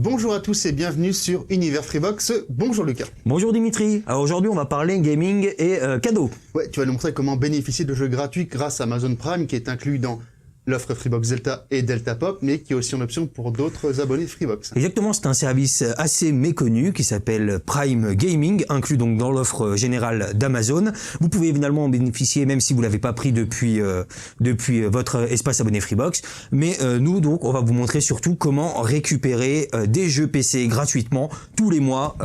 Bonjour à tous et bienvenue sur Univers Freebox. Bonjour Lucas. Bonjour Dimitri. Alors aujourd'hui on va parler gaming et cadeaux. Ouais, tu vas nous montrer comment bénéficier de jeux gratuits grâce à Amazon Prime qui est inclus dans l'offre Freebox Delta et Delta Pop, mais qui est aussi une option pour d'autres abonnés Freebox. Exactement, c'est un service assez méconnu qui s'appelle Prime Gaming, inclus donc dans l'offre générale d'Amazon. Vous pouvez évidemment en bénéficier même si vous l'avez pas pris depuis votre espace abonné Freebox. Mais nous donc on va vous montrer surtout comment récupérer des jeux PC gratuitement tous les mois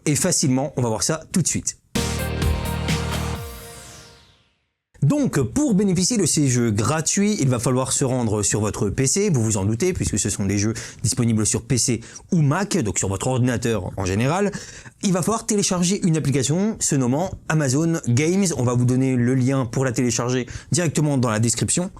et facilement. On va voir ça tout de suite. Donc, pour bénéficier de ces jeux gratuits, il va falloir se rendre sur votre PC, vous vous en doutez, puisque ce sont des jeux disponibles sur PC ou Mac, donc sur votre ordinateur en général. Il va falloir télécharger une application se nommant Amazon Games. On va vous donner le lien pour la télécharger directement dans la description.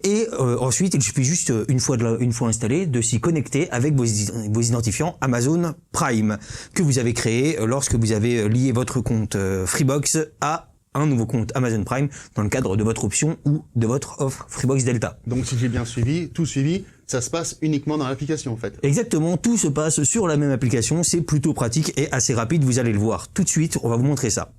Et ensuite, il suffit juste, une fois installé, de s'y connecter avec vos identifiants Amazon Prime, que vous avez créé lorsque vous avez lié votre compte Freebox à un nouveau compte Amazon Prime dans le cadre de votre option ou de votre offre Freebox Delta. Donc si j'ai bien suivi, ça se passe uniquement dans l'application en fait. Exactement, tout se passe sur la même application, c'est plutôt pratique et assez rapide, vous allez le voir tout de suite, on va vous montrer ça.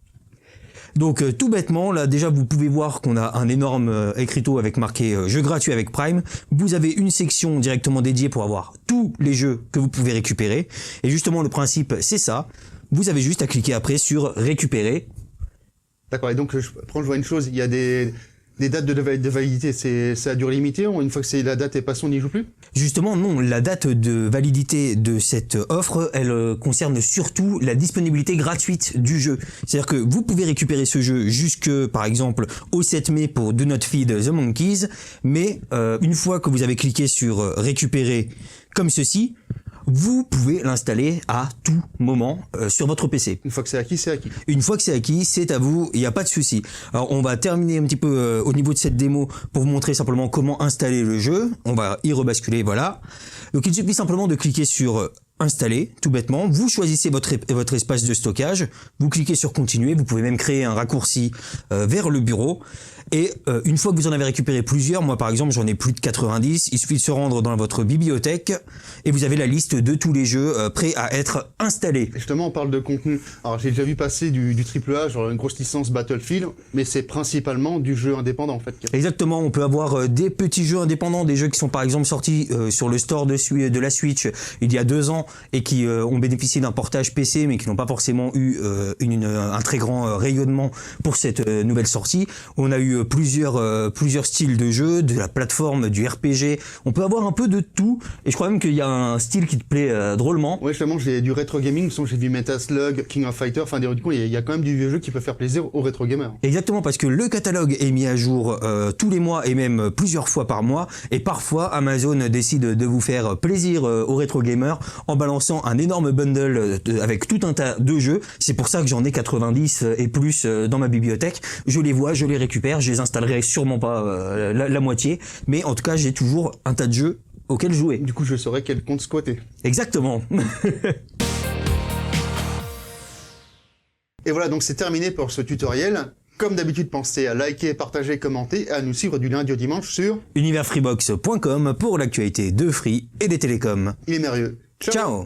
Donc tout bêtement, là déjà vous pouvez voir qu'on a un énorme écriteau avec marqué jeux gratuits avec Prime. Vous avez une section directement dédiée pour avoir tous les jeux que vous pouvez récupérer. Et justement le principe c'est ça, vous avez juste à cliquer après sur récupérer. D'accord, et donc je vois une chose, il y a des dates de validité, c'est à durée limitée, une fois que la date est passée, on n'y joue plus? Justement, non, la date de validité de cette offre, elle concerne surtout la disponibilité gratuite du jeu. C'est-à-dire que vous pouvez récupérer ce jeu jusque, par exemple, au 7 mai pour Do Not Feed the Monkeys, mais une fois que vous avez cliqué sur récupérer comme ceci, vous pouvez l'installer à tout moment sur votre PC. Une fois que c'est acquis, c'est acquis. Une fois que c'est acquis, c'est à vous, il n'y a pas de souci. Alors on va terminer un petit peu au niveau de cette démo pour vous montrer simplement comment installer le jeu. On va y rebasculer, voilà. Donc il suffit simplement de cliquer sur installer, tout bêtement. Vous choisissez votre espace de stockage, vous cliquez sur continuer, vous pouvez même créer un raccourci vers le bureau. Et une fois que vous en avez récupéré plusieurs, moi par exemple j'en ai plus de 90, il suffit de se rendre dans votre bibliothèque et vous avez la liste de tous les jeux prêts à être installés. Et justement on parle de contenu, alors j'ai déjà vu passer du AAA, genre une grosse licence Battlefield, mais c'est principalement du jeu indépendant en fait. Exactement, on peut avoir des petits jeux indépendants, des jeux qui sont par exemple sortis sur le store de la Switch il y a 2 ans et qui ont bénéficié d'un portage PC mais qui n'ont pas forcément eu un très grand rayonnement pour cette nouvelle sortie. On a eu plusieurs styles de jeux, de la plateforme, du RPG. On peut avoir un peu de tout. Et je crois même qu'il y a un style qui te plaît drôlement. Ouais, justement, j'ai du rétro gaming. J'ai vu Metal Slug, King of Fighters. Enfin, du coup, il y a quand même du vieux jeu qui peut faire plaisir aux rétro gamers. Exactement, parce que le catalogue est mis à jour tous les mois et même plusieurs fois par mois. Et parfois, Amazon décide de vous faire plaisir aux rétro gamers en balançant un énorme bundle avec tout un tas de jeux. C'est pour ça que j'en ai 90 et plus dans ma bibliothèque. Je les vois, je les récupère. Je les installerai sûrement pas la moitié, mais en tout cas j'ai toujours un tas de jeux auxquels jouer. Du coup je saurai quel compte squatter. Exactement. Et voilà, donc c'est terminé pour ce tutoriel. Comme d'habitude, pensez à liker, partager, commenter et à nous suivre du lundi au dimanche sur universfreebox.com pour l'actualité de Free et des télécoms. Il est merveilleux. Ciao.